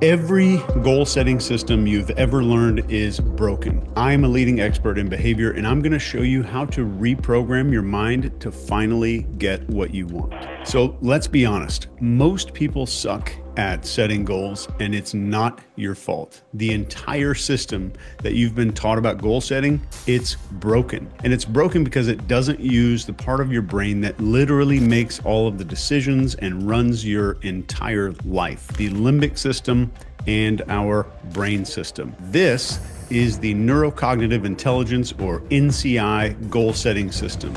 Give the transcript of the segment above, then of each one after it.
Every goal setting system you've ever learned is broken. I'm a leading expert in behavior, and I'm going to show you how to reprogram your mind to finally get what you want. So let's be honest. Most people suck at setting goals, and it's not your fault. The entire system that you've been taught about goal setting, it's broken. And it's broken because it doesn't use the part of your brain that literally makes all of the decisions and runs your entire life. The limbic system and our brain system. This is the NeuroCognitive Intelligence, or NCI, goal setting system.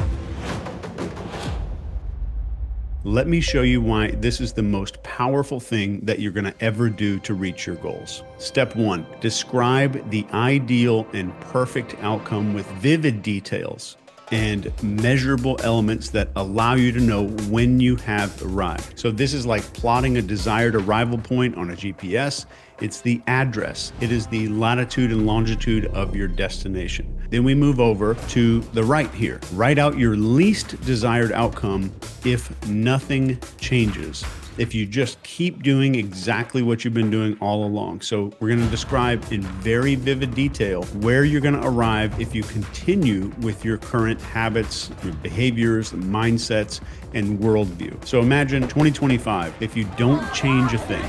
Let me show you why this is the most powerful thing that you're going to ever do to reach your goals. Step 1, describe the ideal and perfect outcome with vivid details and measurable elements that allow you to know when you have arrived. So this is like plotting a desired arrival point on a GPS. It's the address. It is the latitude and longitude of your destination. Then we move over to the right here. Write out your least desired outcome if nothing changes. If you just keep doing exactly what you've been doing all along. So we're going to describe in very vivid detail where you're going to arrive if you continue with your current habits, your behaviors, mindsets, and worldview. So imagine 2025, if you don't change a thing.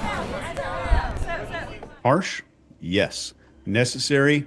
Harsh? Yes. Necessary?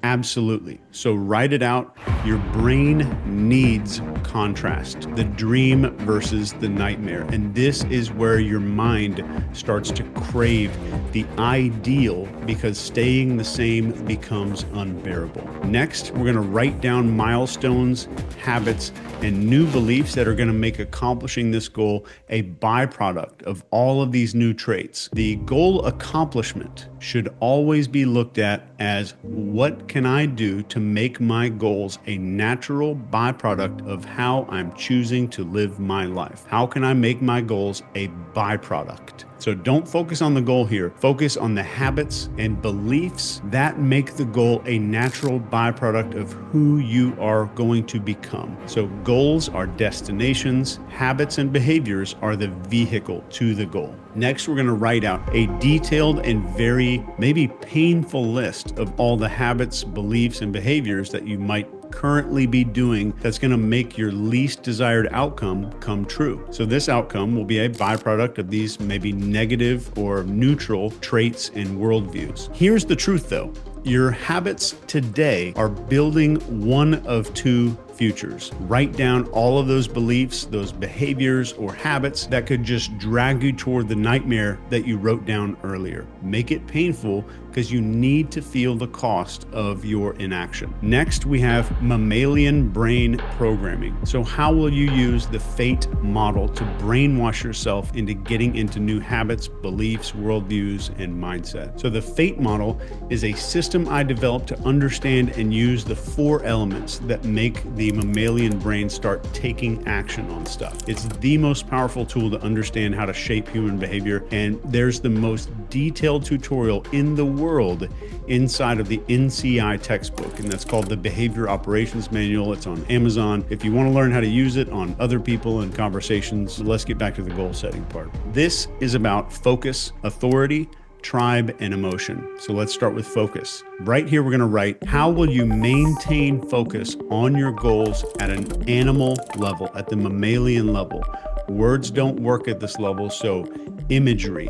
Absolutely. So write it out. Your brain needs contrast, the dream versus the nightmare. And this is where your mind starts to crave the ideal, because staying the same becomes unbearable. Next, we're going to write down milestones, habits, and new beliefs that are going to make accomplishing this goal a byproduct of all of these new traits. The goal accomplishment should always be looked at as, what can I do to make my goals a natural byproduct of how I'm choosing to live my life? How can I make my goals a byproduct? So don't focus on the goal here. Focus on the habits and beliefs that make the goal a natural byproduct of who you are going to become. So goals are destinations, habits and behaviors are the vehicle to the goal. Next, we're going to write out a detailed and very maybe painful list of all the habits, beliefs, and behaviors that you might currently be doing that's going to make your least desired outcome come true. So this outcome will be a byproduct of these maybe negative or neutral traits and worldviews. Here's the truth though. Your habits today are building one of two futures. Write down all of those beliefs, those behaviors or habits that could just drag you toward the nightmare that you wrote down earlier. Make it painful, because you need to feel the cost of your inaction. Next, we have mammalian brain programming. So how will you use the FATE model to brainwash yourself into getting into new habits, beliefs, worldviews, and mindset? So the FATE model is a system I developed to understand and use the 4 elements that make the mammalian brain start taking action on stuff. It's the most powerful tool to understand how to shape human behavior, and there's the most detailed tutorial in the world inside of the NCI textbook, and that's called the Behavior Operations Manual. It's on Amazon. If you want to learn how to use it on other people and conversations, let's get back to the goal setting part. This is about focus, authority, tribe, and emotion. So let's start with focus. Right here, we're going to write, how will you maintain focus on your goals at an animal level, at the mammalian level? Words don't work at this level, so imagery,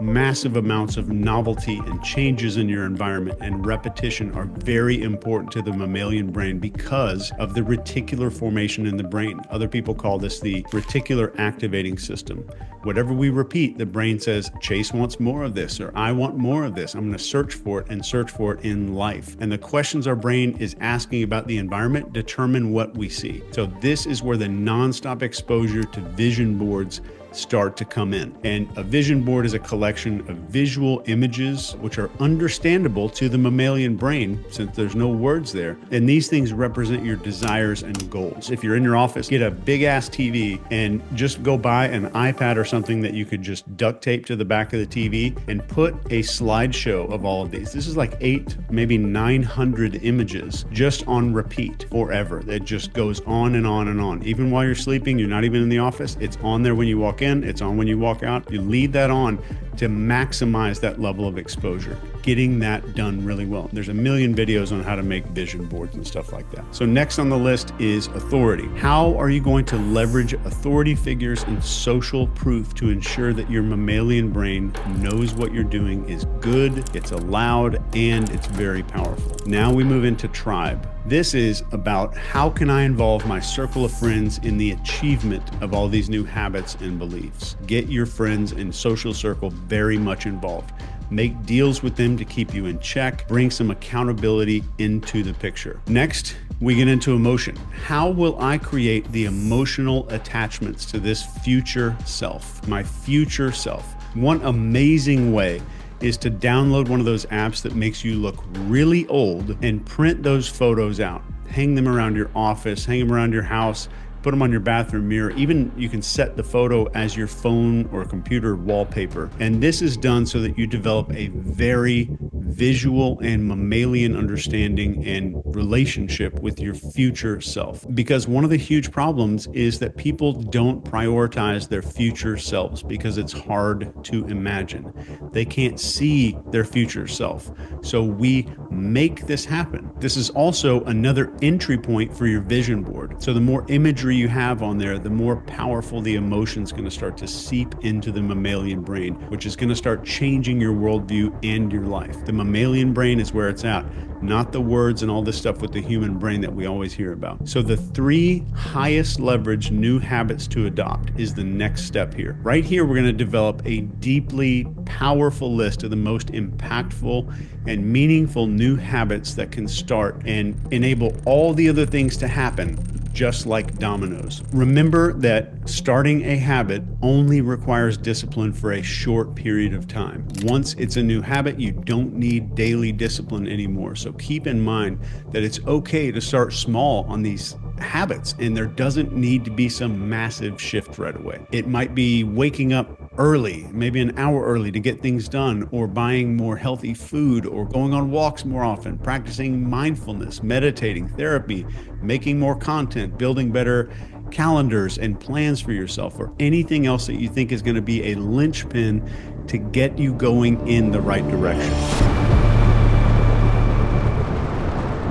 massive amounts of novelty and changes in your environment and repetition are very important to the mammalian brain because of the reticular formation in the brain. Other people call this the reticular activating system. Whatever we repeat, the brain says, Chase wants more of this, or I want more of this. I'm going to search for it and search for it in life. And the questions our brain is asking about the environment determine what we see. So this is where the nonstop exposure to vision boards start to come in. And a vision board is a collection of visual images which are understandable to the mammalian brain since there's no words there. And these things represent your desires and goals. If you're in your office, get a big ass TV and just go buy an iPad or something that you could just duct tape to the back of the TV and put a slideshow of all of these. This is like 8, maybe 900 images just on repeat forever. That just goes on and on and on. Even while you're sleeping, you're not even in the office. It's on there when you walk in, it's on when you walk out. You leave that on to maximize that level of exposure, getting that done really well. There's a million videos on how to make vision boards and stuff like that. So next on the list is authority. How are you going to leverage authority figures and social proof to ensure that your mammalian brain knows what you're doing is good, it's allowed, and it's very powerful? Now we move into tribe. This is about how can I involve my circle of friends in the achievement of all these new habits and beliefs. Get your friends and social circle very much involved. Make deals with them to keep you in check. Bring some accountability into the picture. Next, we get into emotion. How will I create the emotional attachments to this future self, my future self? One amazing way is to download one of those apps that makes you look really old and print those photos out. Hang them around your office, hang them around your house, put them on your bathroom mirror. Even you can set the photo as your phone or computer wallpaper. And this is done so that you develop a very visual and mammalian understanding and relationship with your future self. Because one of the huge problems is that people don't prioritize their future selves because it's hard to imagine. They can't see their future self. So we make this happen. This is also another entry point for your vision board. So the more imagery you have on there, the more powerful the emotion's going to start to seep into the mammalian brain, which is going to start changing your worldview and your life. The mammalian brain is where it's at, not the words and all this stuff with the human brain that we always hear about. So the 3 highest leverage new habits to adopt is the next step here. Right here, we're going to develop a deeply powerful list of the most impactful and meaningful new habits that can start and enable all the other things to happen, just like dominoes. Remember that starting a habit only requires discipline for a short period of time. Once it's a new habit, you don't need daily discipline anymore. So keep in mind that it's okay to start small on these habits, and there doesn't need to be some massive shift right away. It might be waking up early, maybe an hour early to get things done, or buying more healthy food, or going on walks more often, practicing mindfulness, meditating, therapy, making more content, building better calendars and plans for yourself, or anything else that you think is going to be a linchpin to get you going in the right direction.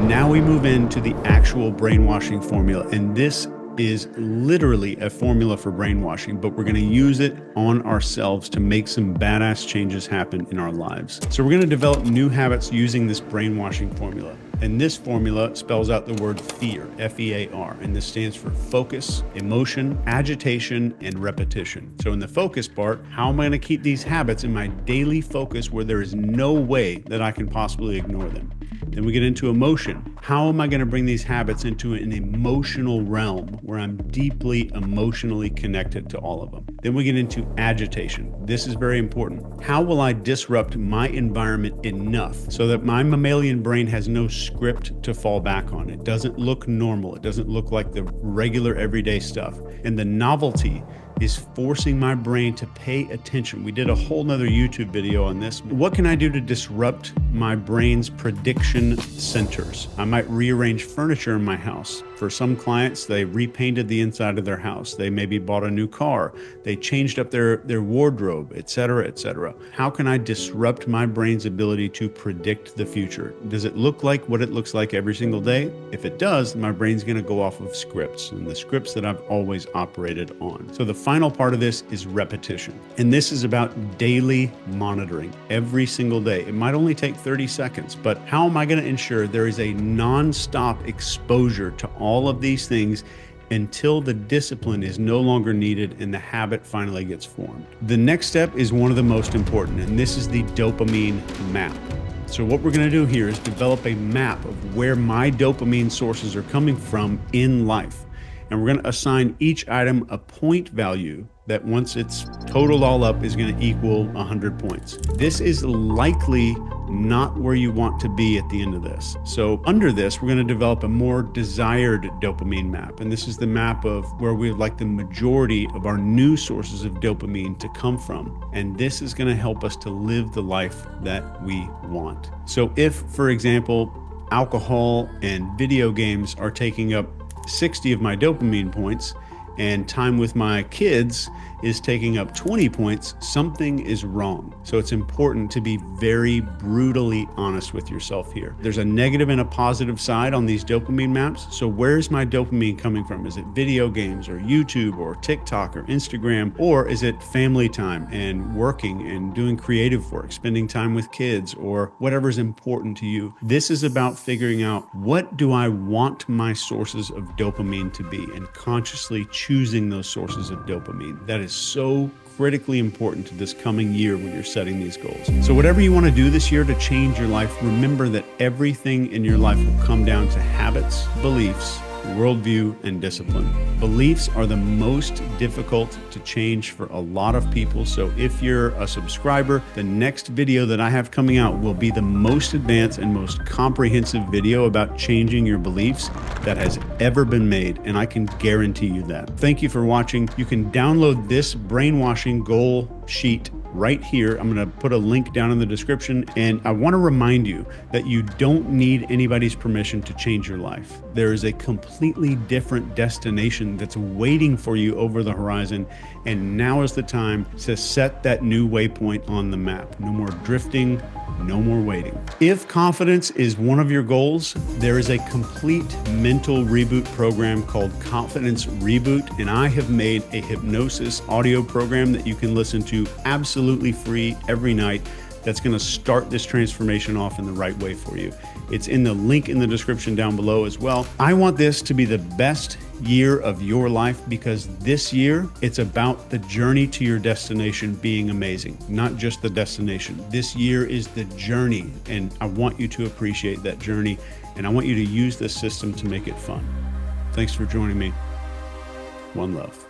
Now we move into the actual brainwashing formula, and this is literally a formula for brainwashing, but we're going to use it on ourselves to make some badass changes happen in our lives. So we're going to develop new habits using this brainwashing formula. And this formula spells out the word fear, F-E-A-R, and this stands for focus, emotion, agitation, and repetition. So in the focus part, how am I going to keep these habits in my daily focus where there is no way that I can possibly ignore them? Then we get into emotion. How am I going to bring these habits into an emotional realm where I'm deeply emotionally connected to all of them? Then we get into agitation. This is very important. How will I disrupt my environment enough so that my mammalian brain has no script to fall back on? It doesn't look normal. It doesn't look like the regular everyday stuff. And the novelty is forcing my brain to pay attention. We did a whole nother YouTube video on this. What can I do to disrupt my brain's prediction centers? I might rearrange furniture in my house. For some clients, they repainted the inside of their house. They maybe bought a new car. They changed up their wardrobe, et cetera, et cetera. How can I disrupt my brain's ability to predict the future? Does it look like what it looks like every single day? If it does, my brain's going to go off of scripts, and the scripts that I've always operated on. So the final part of this is repetition. And this is about daily monitoring every single day. It might only take 30 seconds, but how am I going to ensure there is a non-stop exposure to all of these things until the discipline is no longer needed and the habit finally gets formed? The next step is one of the most important, and this is the dopamine map. So what we're going to do here is develop a map of where my dopamine sources are coming from in life. And we're going to assign each item a point value that once it's totaled all up is going to equal 100 points. This is likely not where you want to be at the end of this. So under this, we're going to develop a more desired dopamine map. And this is the map of where we would like the majority of our new sources of dopamine to come from. And this is going to help us to live the life that we want. So if, for example, alcohol and video games are taking up 60 of my dopamine points, and time with my kids is taking up 20 points, something is wrong. So it's important to be very brutally honest with yourself here. There's a negative and a positive side on these dopamine maps. So where's my dopamine coming from? Is it video games or YouTube or TikTok or Instagram? Or is it family time and working and doing creative work, spending time with kids, or whatever's important to you? This is about figuring out, what do I want my sources of dopamine to be, and consciously choosing those sources of dopamine. That is so critically important to this coming year when you're setting these goals. So whatever you want to do this year to change your life, remember that everything in your life will come down to habits, beliefs, worldview, and discipline. Beliefs are the most difficult to change for a lot of people. So if you're a subscriber, the next video that I have coming out will be the most advanced and most comprehensive video about changing your beliefs that has ever been made. And I can guarantee you that. Thank you for watching. You can download this brainwashing goal sheet right here. I'm going to put a link down in the description. And I want to remind you that you don't need anybody's permission to change your life. There is a completely different destination that's waiting for you over the horizon. And now is the time to set that new waypoint on the map. No more drifting, no more waiting. If confidence is one of your goals, there is a complete mental reboot program called Confidence Reboot, and I have made a hypnosis audio program that you can listen to absolutely free every night. That's going to start this transformation off in the right way for you. It's in the link in the description down below as well. I want this to be the best year of your life, because this year it's about the journey to your destination being amazing, not just the destination. This year is the journey, and I want you to appreciate that journey, and I want you to use this system to make it fun. Thanks for joining me. One love.